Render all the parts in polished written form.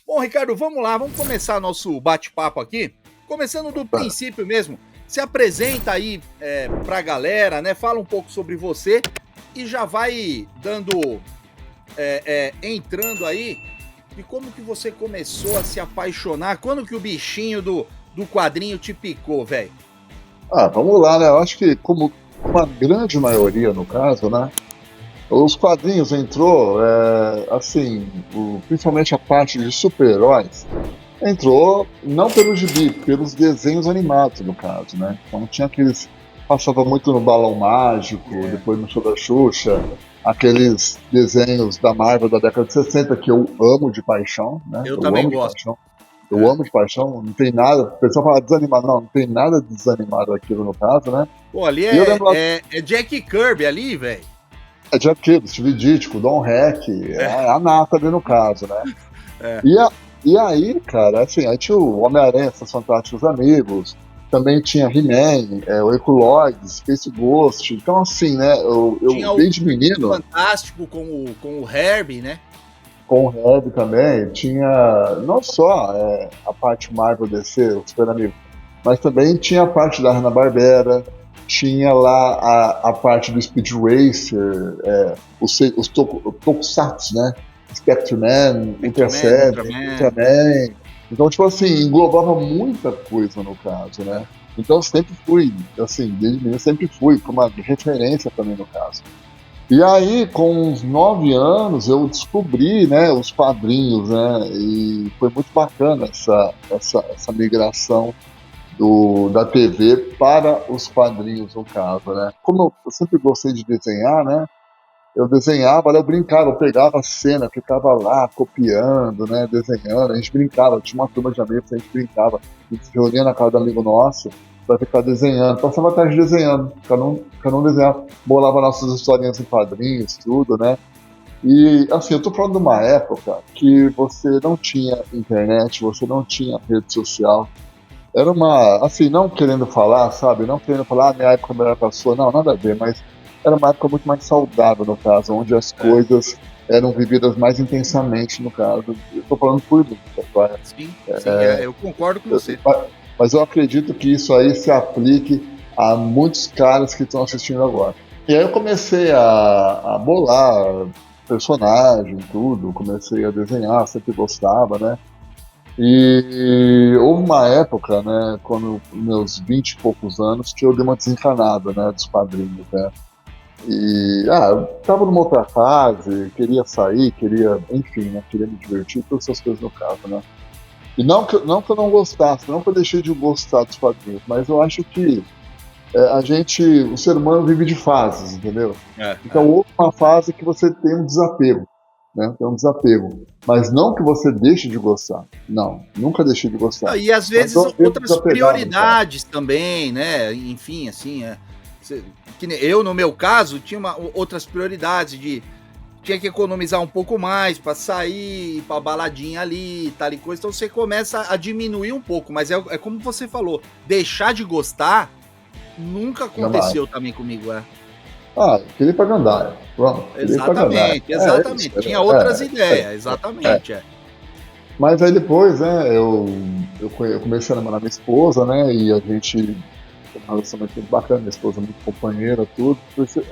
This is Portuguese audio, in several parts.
Bom, Ricardo, vamos lá, vamos começar nosso bate-papo aqui, começando do princípio mesmo. Se apresenta aí pra galera, né? Fala um pouco sobre você e já vai dando, entrando aí de como que você começou a se apaixonar, quando que o bichinho do quadrinho te picou, velho? Vamos lá, né? Eu acho que como uma grande maioria no caso, né? Os quadrinhos entrou, assim, principalmente a parte de super-heróis, entrou não pelo gibi, pelos desenhos animados, no caso, né? Então tinha aqueles. Passava muito no Balão Mágico, depois no Show da Xuxa, aqueles desenhos da Marvel da década de 60 que eu amo de paixão, né? Eu também amo de gosto. paixão. Eu amo de paixão, não tem nada. O pessoal fala desanimado, não tem nada de desanimado aquilo no caso, né? Pô, ali E eu lembro é Jack Kirby ali, velho. É Jack Kirby, Steve Ditko, Don Heck, é a nata ali no caso, né? É. E aí, cara, assim, aí tinha o Homem-Aranha, Seus Fantásticos Amigos, também tinha He-Man, o Herculoides, Space Ghost, então assim, né, eu desde menino... Fantástico com o Herbie, né? Com o Herbie também, tinha não só a parte Marvel DC, o Super Amigo, mas também tinha a parte da Hanna-Barbera, tinha lá a parte do Speed Racer, os Tokusatsu, né? Spectreman, Ultra Seven, Ultraman. Então, tipo assim, englobava muita coisa no caso, né? Então, eu sempre fui, assim, desde menino, sempre fui com uma referência também no caso. E aí, com uns 9 anos, eu descobri, né, os quadrinhos, né? E foi muito bacana essa migração da TV para os quadrinhos, no caso, né? Como eu sempre gostei de desenhar, né? Eu desenhava, eu brincava, eu pegava a cena, ficava lá copiando, né? Desenhando, a gente brincava, tinha uma turma de amigos, a gente brincava, a gente se reunia na casa do amigo nosso para ficar desenhando, passava a tarde desenhando, cada um desenhava, bolava nossas historinhas em quadrinhos, tudo, né? E, assim, eu tô falando de uma época que você não tinha internet, você não tinha rede social. Era uma, assim, não querendo falar, sabe? Não querendo falar, minha época melhor que a sua, não, nada a ver, mas era uma época muito mais saudável, no caso, onde as coisas eram vividas mais intensamente, no caso. Eu tô falando por mim, tá? Sim, eu concordo com você. Mas eu acredito que isso aí se aplique a muitos caras que estão assistindo agora. E aí eu comecei a bolar personagem, tudo, comecei a desenhar, sempre gostava, né? E houve uma época, né, quando meus 20 e poucos anos, que eu dei uma desencanada, né, dos quadrinhos, né. E, eu tava numa outra fase, queria sair, enfim, né, queria me divertir, todas essas coisas no caso, né. E não que eu não gostasse, não que eu deixei de gostar dos quadrinhos, mas eu acho que o ser humano vive de fases, entendeu? Então houve uma fase que você tem um desapego, né? Tem um desapego. Mas não que você deixe de gostar. Não, nunca deixei de gostar. E às vezes outras prioridades também, né? Enfim, assim, que eu, no meu caso, tinha outras prioridades tinha que economizar um pouco mais para sair, pra baladinha ali, tal e coisa. Então você começa a diminuir um pouco, mas é como você falou, deixar de gostar nunca aconteceu também comigo, queria ir pra Gandaia. Pronto. Exatamente. Tinha outras ideias, exatamente. Mas aí depois, né, eu comecei a namorar minha esposa, né, e a gente tem um relacionamento muito bacana, minha esposa muito companheira, tudo.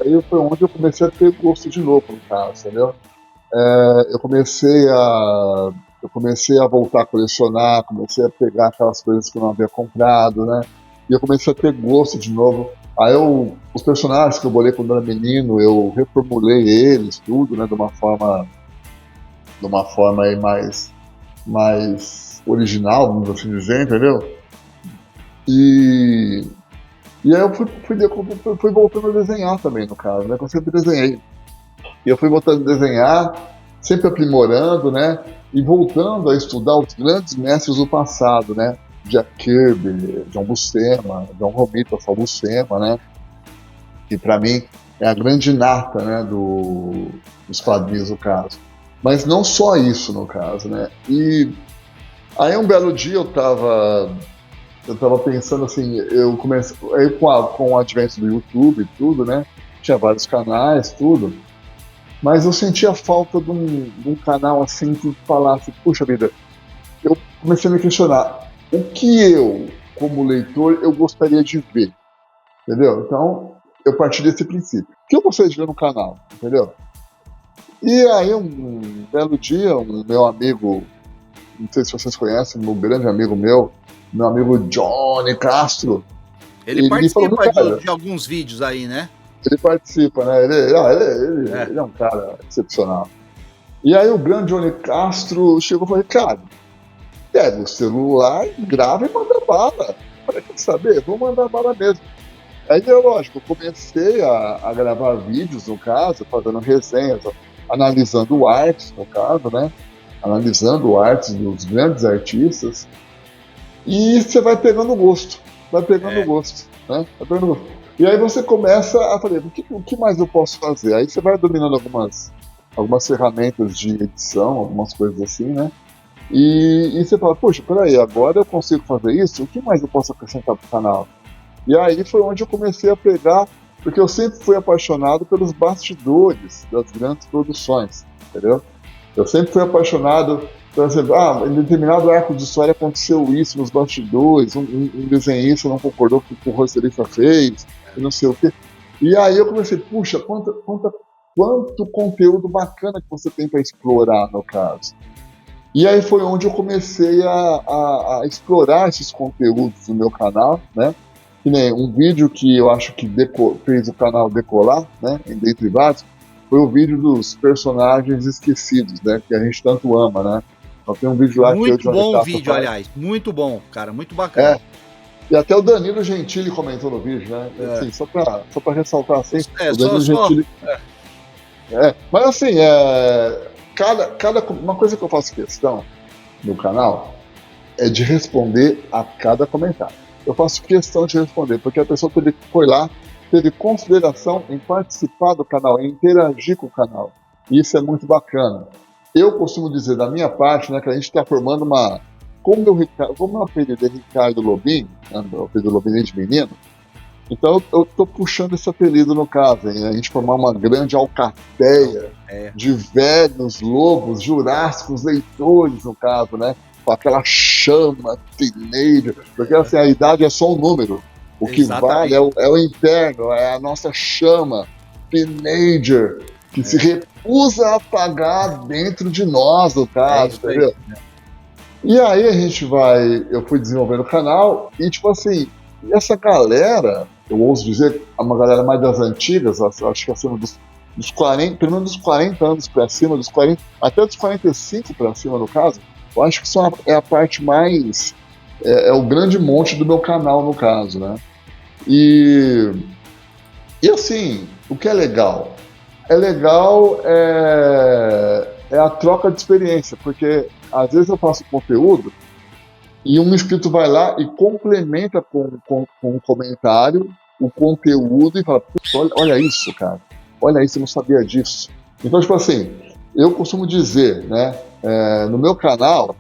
Aí foi onde eu comecei a ter gosto de novo, no caso, entendeu? Eu comecei a voltar a colecionar, comecei a pegar aquelas coisas que eu não havia comprado, né, e eu comecei a ter gosto de novo. Aí os personagens que eu bolei quando era menino, eu reformulei eles, tudo, né, de uma forma aí mais original, vamos assim dizer, entendeu? E aí eu fui voltando a desenhar também, no caso, né, eu sempre desenhei. E eu fui voltando a desenhar, sempre aprimorando, né, e voltando a estudar os grandes mestres do passado, né, Jack Kirby, John Buscema, John Romita, Saul Buscema, né, que para mim é a grande nata, né, dos quadrinhos, no caso. Mas não só isso, no caso, né, e aí um belo dia eu tava pensando assim, eu comecei, aí com o advento do YouTube e tudo, né, tinha vários canais, tudo, Mas eu sentia falta de um canal assim que falasse, puxa vida, eu comecei a me questionar, o que eu, como leitor, eu gostaria de ver, entendeu? Então, eu parti desse princípio. O que eu gostaria de ver no canal, entendeu? E aí, um belo dia, um meu amigo, não sei se vocês conhecem, um grande amigo meu amigo Johnny Castro, Ele ele falou, participa cara, de alguns vídeos aí, né? ele participa, né? É. Ele é um cara excepcional. E aí o grande Johnny Castro chegou e falou, cara, pega o celular, grava e manda bala. Eu falei, quer saber? Vou mandar bala mesmo. Aí, lógico, eu comecei a gravar vídeos, no caso, fazendo resenhas, analisando artes, no caso, né? Analisando artes dos grandes artistas. E você vai pegando gosto, vai pegando É. gosto, né? Vai pegando gosto. E aí você começa a falar, o que mais eu posso fazer? Aí você vai dominando algumas ferramentas de edição, algumas coisas assim, né? E você fala, poxa, peraí, agora eu consigo fazer isso? O que mais eu posso acrescentar pro canal? E aí foi onde eu comecei a pegar, porque eu sempre fui apaixonado pelos bastidores das grandes produções, entendeu? Eu sempre fui apaixonado, por exemplo, em determinado arco de história aconteceu isso nos bastidores, um desenhista não concordou com o que o roteirista fez, e não sei o quê. E aí eu comecei, puxa, quanto conteúdo bacana que você tem para explorar, no caso. E aí foi onde eu comecei a explorar esses conteúdos no meu canal, né? Que nem um vídeo que eu acho que fez o canal decolar, né? Dentre vários, foi o vídeo dos personagens esquecidos, né? Que a gente tanto ama, né? Então tem um vídeo lá que eu e o Muito Johnny bom o Castro vídeo, faz. aliás. Muito bom, cara. Muito bacana. É, e até o Danilo Gentili comentou no vídeo, né? Assim, só pra ressaltar assim, o Danilo Só. Gentili. Mas assim, uma coisa que eu faço questão no canal é de responder a cada comentário. Eu faço questão de responder, porque a pessoa foi lá, teve consideração em participar do canal, em interagir com o canal. E isso é muito bacana. Eu costumo dizer, da minha parte, né, que a gente está formando uma... Como meu apelido é Ricardo Lobinho, né, meu apelido Lobinho desde menino, então eu estou puxando esse apelido no caso, hein, a gente formar uma grande alcateia de velhos lobos jurássicos leitores, no caso, né? Com aquela chama teenager, porque assim, a idade é só um número. O que vale é o interno, é a nossa chama teenager, que se recusa a apagar dentro de nós, no caso, entendeu? E aí eu fui desenvolvendo o canal e tipo assim, essa galera, eu ouso dizer, é uma galera mais das antigas, acho que acima dos 40, pelo menos dos 40 anos para cima, dos 40, até dos 45 para cima no caso, eu acho que isso é a parte mais, é o grande monte do meu canal no caso, né? E assim, o que é legal? É a troca de experiência, porque às vezes eu faço conteúdo e um inscrito vai lá e complementa com um comentário o conteúdo e fala, olha isso, cara, olha isso, eu não sabia disso. Então, tipo assim, eu costumo dizer, né, no meu canal,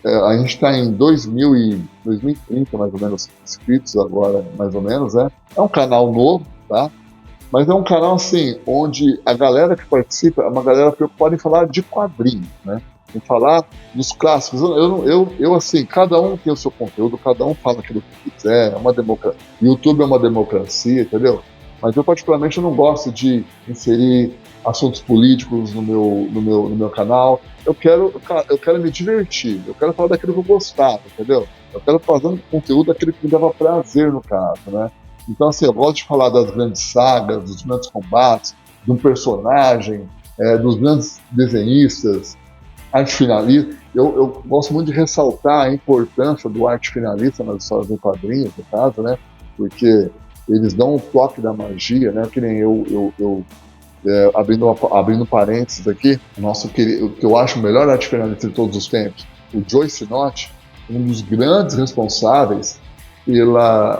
a gente está em 2030, mais ou menos, inscritos agora, mais ou menos, né? É um canal novo, tá? Mas é um canal, assim, onde a galera que participa é uma galera preocupada em falar de quadrinhos, né? Em falar dos clássicos. Eu assim, cada um tem o seu conteúdo, cada um fala aquilo que quiser, é uma democracia. YouTube é uma democracia, entendeu? Mas eu, particularmente, não gosto de inserir assuntos políticos no meu canal. Eu quero me divertir, eu quero falar daquilo que eu gostava, entendeu? Eu quero fazer um conteúdo daquilo que me dava prazer, no caso, né? Então, assim, eu gosto de falar das grandes sagas, dos grandes combates, de um personagem, dos grandes desenhistas, arte finalista. Eu gosto muito de ressaltar a importância do arte finalista nas histórias em quadrinhos, no caso, né? Porque eles dão um toque da magia, né? Que nem abrindo parênteses aqui, o que eu acho o melhor arte finalista de todos os tempos, o Joe Sinnott, um dos grandes responsáveis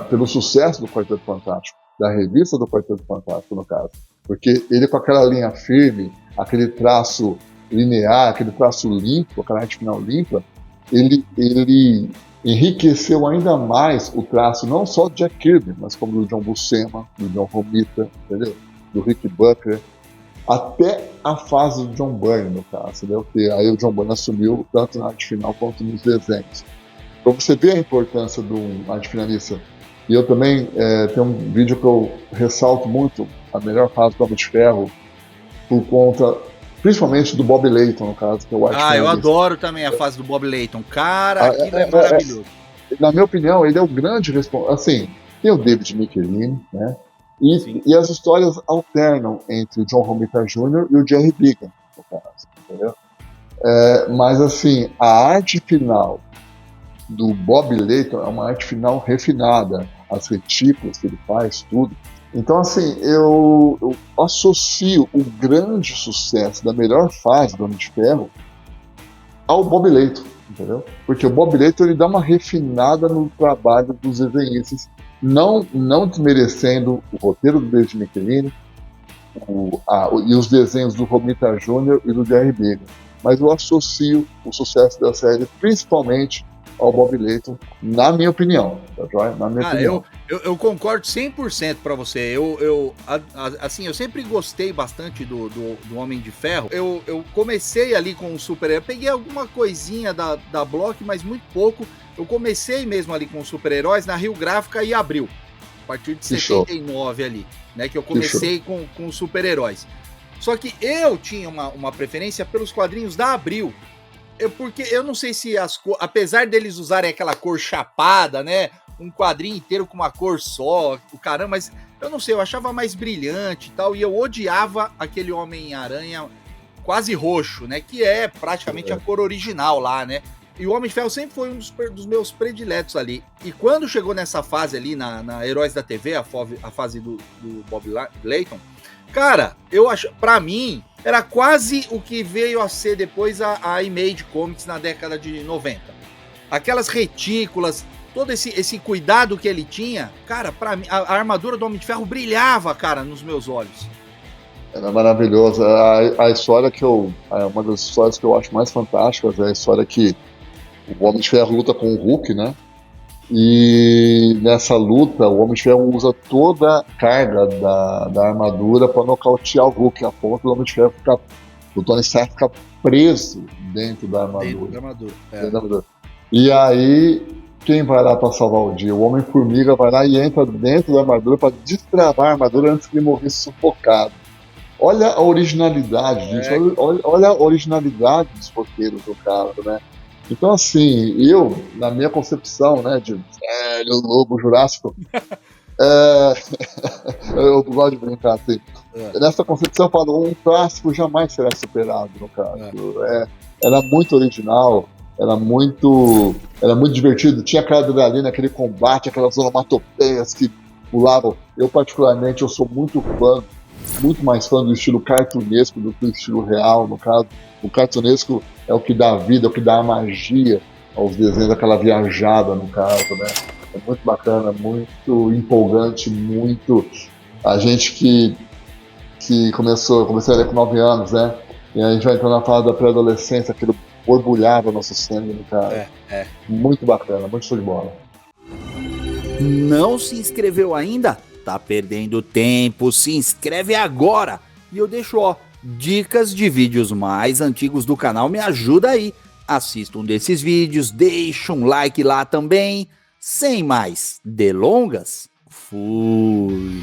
pelo sucesso do Quarteto Fantástico, da revista do Quarteto Fantástico, no caso. Porque ele, com aquela linha firme, aquele traço linear, aquele traço limpo, aquela arte final limpa, ele enriqueceu ainda mais o traço, não só do Jack Kirby, mas como do John Buscema, do John Romita, entendeu? Do Rick Bucker. até a fase do John Byrne, no caso, entendeu? Que aí o John Byrne assumiu tanto na arte final quanto nos desenhos. Então você vê a importância do arte finalista. E eu também tenho um vídeo que eu ressalto muito a melhor fase do Homem de Ferro por conta, principalmente do Bob Layton, no caso, que é o arte finalista. Eu adoro também a fase do Bob Layton. Cara, aquilo é maravilhoso. Na minha opinião, ele é o grande responsável. Assim, tem o David Michelini, né? E as histórias alternam entre o John Romita Jr. e o Jerry Began, no caso, entendeu? Mas, assim, a arte final do Bob Layton é uma arte final refinada, as retículas que ele faz, tudo. Então, assim, eu associo o grande sucesso da melhor fase do Homem de Ferro ao Bob Layton, entendeu? Porque o Bob Layton, ele dá uma refinada no trabalho dos desenhistas, não desmerecendo o roteiro do David Michelini e os desenhos do Romita Jr. e do Jerry Began. Mas eu associo o sucesso da série principalmente ao Bob Layton, na minha opinião. Tá, na minha opinião. Eu concordo 100% pra você. Assim, eu sempre gostei bastante do Homem de Ferro. Eu comecei ali com o super-herói. Peguei alguma coisinha da Block, mas muito pouco. Eu comecei mesmo ali com os super-heróis na Rio Gráfica e Abril. A partir de 79 ali, né? Que eu comecei com os super-heróis. Só que eu tinha uma preferência pelos quadrinhos da Abril. Porque eu não sei se apesar deles usarem aquela cor chapada, né? Um quadrinho inteiro com uma cor só, o caramba, mas eu não sei, eu achava mais brilhante e tal, e eu odiava aquele Homem-Aranha quase roxo, né? Que é praticamente a cor original lá, né? E o Homem de Ferro sempre foi um dos meus prediletos ali. E quando chegou nessa fase ali, na Heróis da TV, a fase do Bob Layton, cara, eu acho, pra mim, era quase o que veio a ser depois a Image Comics na década de 90. Aquelas retículas, todo esse cuidado que ele tinha, cara, pra mim, a armadura do Homem de Ferro brilhava, cara, nos meus olhos. Era maravilhosa. A história uma das histórias que eu acho mais fantásticas é a história que o Homem de Ferro luta com o Hulk, né? E nessa luta, o Homem de Ferro usa toda a carga da armadura para nocautear o Hulk, a ponto do Homem de Ferro o Tony Stark ficar preso dentro da armadura. Dentro da armadura. E aí, quem vai lá para salvar o dia? O Homem-Formiga vai lá e entra dentro da armadura para destravar a armadura antes de ele morrer sufocado. Olha a originalidade disso, olha a originalidade dos roteiros do cara, né? Então, assim, na minha concepção, né, de velho lobo jurássico, eu gosto de brincar assim. Nessa concepção, eu falo, um clássico jamais será superado, no caso. Era muito original, era muito divertido. Tinha aquela adrenalina, aquele combate, aquelas onomatopeias que pulavam. Eu, particularmente, eu sou muito mais fã do estilo cartunesco do que do estilo real, no caso. O cartunesco é o que dá vida, é o que dá a magia aos desenhos, aquela viajada, no caso, né? É muito bacana, muito empolgante, muito... A gente que começou a ler com 9 anos, né? E a gente vai entrando na fase da pré-adolescência, aquilo borbulhava nosso sangue, no caso. Muito bacana, muito show de bola. Não se inscreveu ainda? Tá perdendo tempo, se inscreve agora! E eu deixo, dicas de vídeos mais antigos do canal, me ajuda aí. Assista um desses vídeos, deixa um like lá também. Sem mais delongas, fui!